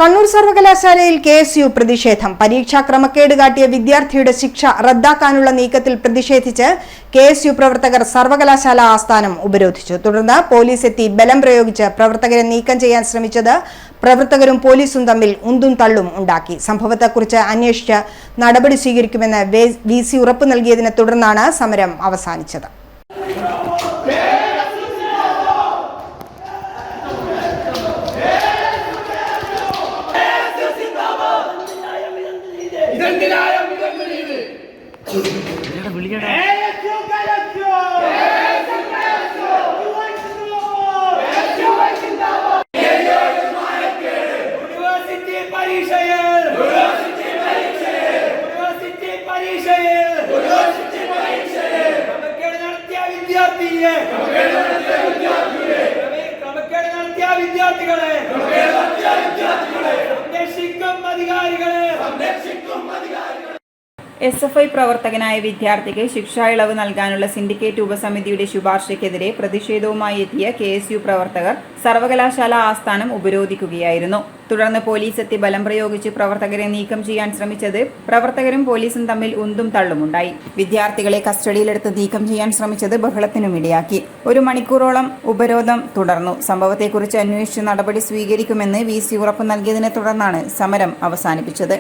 കണ്ണൂർ സർവകലാശാലയിൽ KSU പ്രതിഷേധം. പരീക്ഷാ ക്രമക്കേട് കാട്ടിയ വിദ്യാർത്ഥിയുടെ ശിക്ഷ റദ്ദാക്കാനുള്ള നീക്കത്തിൽ പ്രതിഷേധിച്ച് KSU പ്രവർത്തകർ സർവകലാശാല ആസ്ഥാനം ഉപരോധിച്ചു. തുടർന്ന് പോലീസ് എത്തി ബലം പ്രയോഗിച്ച് പ്രവർത്തകരെ നീക്കം ചെയ്യാൻ ശ്രമിച്ചത് പ്രവർത്തകരും പോലീസും തമ്മിൽ ഉന്തും തള്ളും ഉണ്ടാക്കി. സംഭവത്തെക്കുറിച്ച് അന്വേഷിച്ച് നടപടി സ്വീകരിക്കുമെന്ന് VC ഉറപ്പു നൽകിയതിനെ തുടർന്നാണ് സമരം അവസാനിച്ചത്. SFI പ്രവർത്തകനായ വിദ്യാർത്ഥിക്ക് ശിക്ഷാ ഇളവ് നൽകാനുള്ള സിൻഡിക്കേറ്റ് ഉപസമിതിയുടെ ശുപാർശയ്ക്കെതിരെ പ്രതിഷേധവുമായി എത്തിയ KSU പ്രവർത്തകർ സർവകലാശാല ആസ്ഥാനം ഉപരോധിക്കുകയായിരുന്നു. തുടർന്ന് പോലീസ് എത്തി ബലം പ്രയോഗിച്ച് പ്രവർത്തകരെ നീക്കം ചെയ്യാൻ ശ്രമിച്ചത് പ്രവർത്തകരും പോലീസും തമ്മിൽ ഉന്തും തള്ളുമുണ്ടായി. വിദ്യാർത്ഥികളെ കസ്റ്റഡിയിലെടുത്ത് നീക്കം ചെയ്യാൻ ശ്രമിച്ചത് ബഹളത്തിനും ഇടയാക്കി. 1 മണിക്കൂറോളം ഉപരോധം തുടർന്നു. സംഭവത്തെക്കുറിച്ച് അന്വേഷിച്ച് നടപടി സ്വീകരിക്കുമെന്ന് VC ഉറപ്പു നൽകിയതിനെ തുടർന്നാണ് സമരം അവസാനിപ്പിച്ചത്.